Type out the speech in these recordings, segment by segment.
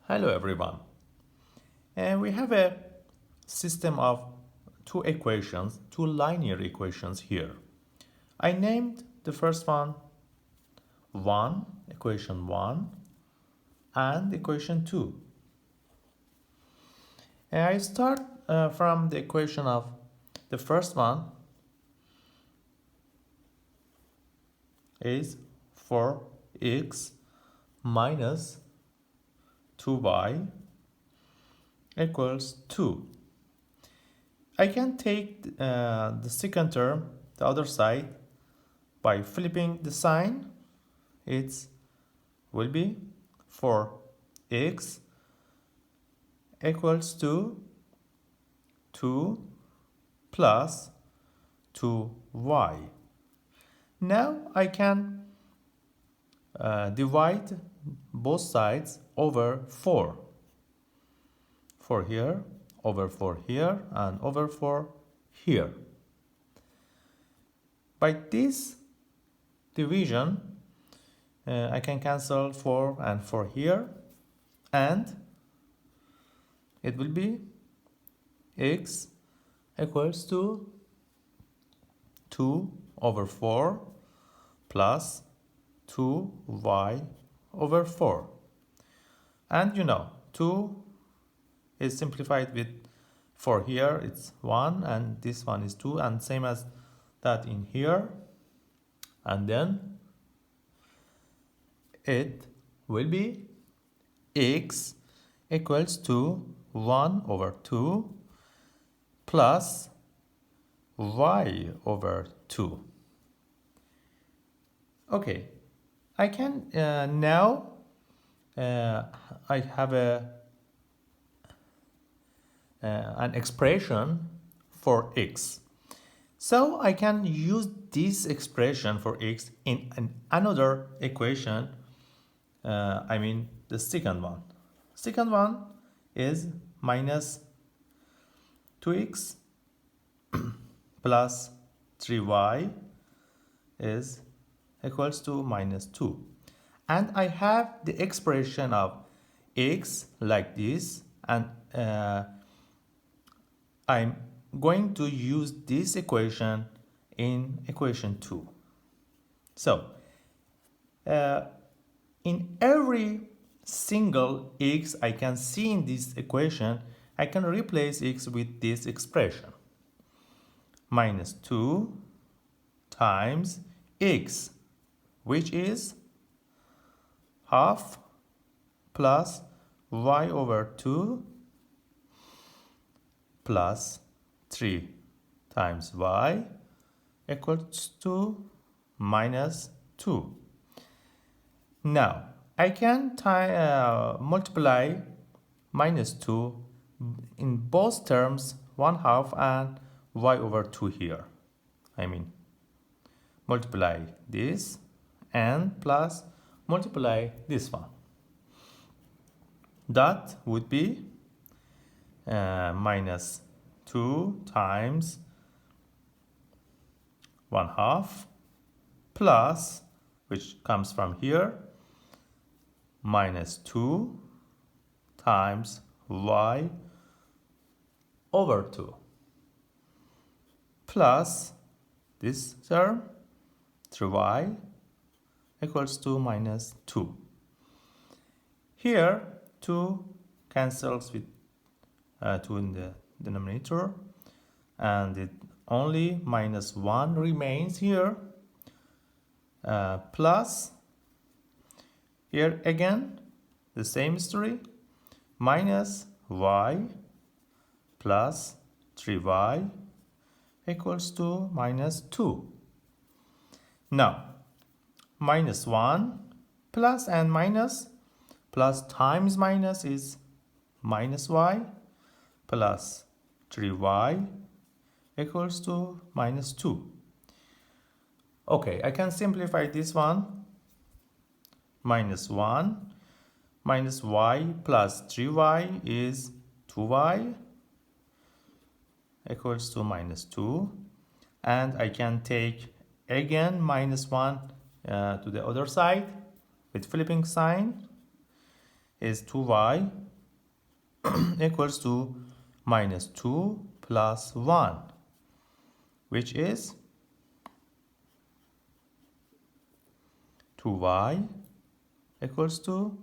Hello everyone. And we have a system of two equations, two linear equations here. I named the first one 1, equation 1, and equation 2. And I start from the equation of the first one is 4x minus 2y equals 2. I can take the second term, the other side, by flipping the sign. It will be 4x equals to 2 plus 2y. Now I can divide both sides over 4. 4 here, over 4 here, and over 4 here. By this division, I can cancel 4 and 4 here, and it will be x equals to 2 over 4 plus 2y over 4. And 2 is simplified with 4 here, it's 1, and this one is 2, and same as that in here. And then it will be x equals to 1 over 2 plus y over 2. Okay, I can now I have an expression for x. So I can use this expression for x in another equation. I mean the second one. Second one is minus 2x plus 3y is equals to minus 2. And I have the expression of x like this, and I'm going to use this equation in equation 2. So in every single x I can see in this equation, I can replace x with this expression. Minus 2 times x, which is half plus y over 2 plus 3 times y equals to minus 2. Now, I can multiply minus 2 in both terms, 1/2 and y over 2 here. I mean, multiply this and plus multiply this one. That would be minus 2 times 1/2 plus, which comes from here, minus 2 times y over 2 plus this term 3y equals to minus 2. Here 2 cancels with 2 in the denominator, and it only minus 1 remains here, plus here again the same story, minus y plus 3y equals to minus 2. Now minus 1 plus and minus plus times minus is minus y plus 3y equals to minus 2. Okay, I can simplify this one. Minus 1 minus y plus 3y is 2y equals to minus 2. And I can take again minus 1 to the other side with flipping sign. is 2y equals to minus 2 plus 1, which is 2y equals to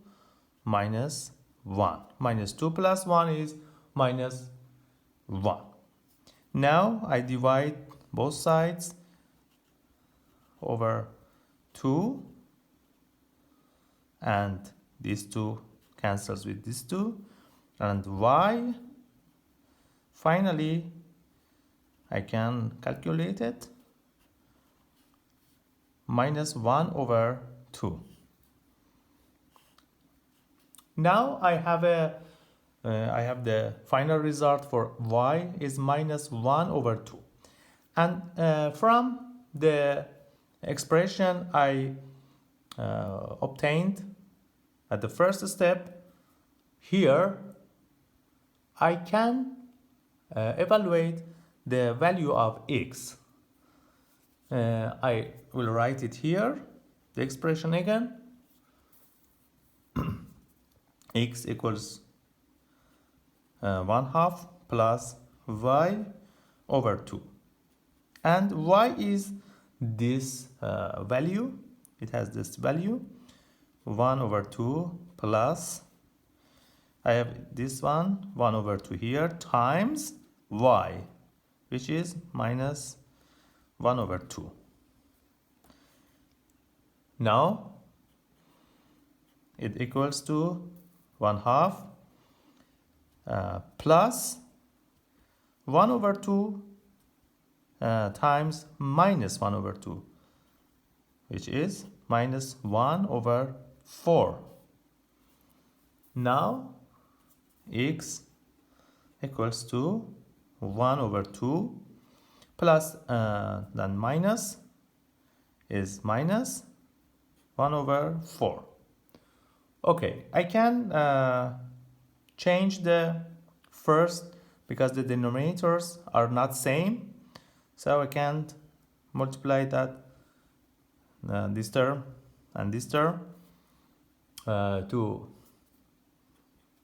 minus 1. Minus 2 plus 1 is minus 1. Now I divide both sides over 2, and these 2 cancels with this 2, and y, finally I can calculate it, minus 1 over 2. Now I have the final result for y is minus 1 over 2. And from the expression I obtained at the first step, here I can evaluate the value of x. I will write it here, the expression again. X equals 1/2 plus y over 2. And y is this value. It has this value, 1 over 2 plus, I have this 1 over 2 here, times y, which is minus 1 over 2. Now it equals to 1/2 plus 1 over 2 times minus 1 over 2, which is minus 1 over 4. Now x equals to 1 over 2 plus then minus is minus 1 over 4. Okay, I can change the first because the denominators are not same, so I can't multiply that this term and this term to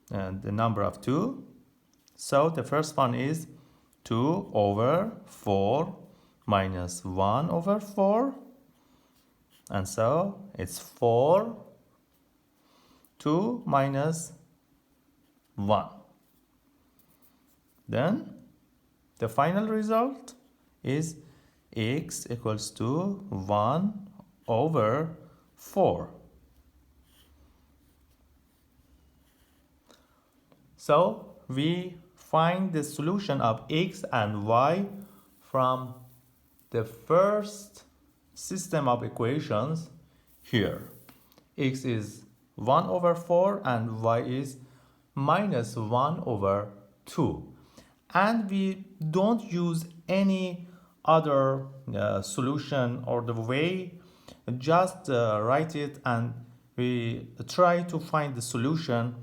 the number of 2. So the first one is 2 over 4 minus 1 over 4, and so it's 4, 2 minus 1. Then the final result is x equals to 1 over 4. So we find the solution of x and y from the first system of equations here. X is 1 over 4 and y is minus 1 over 2. And we don't use any other solution or the way, just write it, and we try to find the solution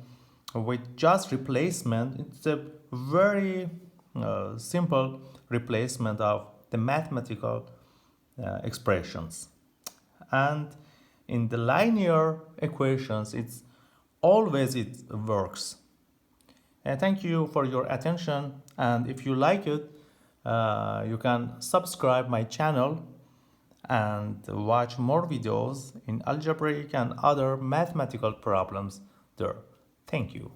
with just replacement. It's a very simple replacement of the mathematical expressions. And in the linear equations, it works. And thank you for your attention, and if you like it, you can subscribe my channel and watch more videos in algebraic and other mathematical problems there. Thank you.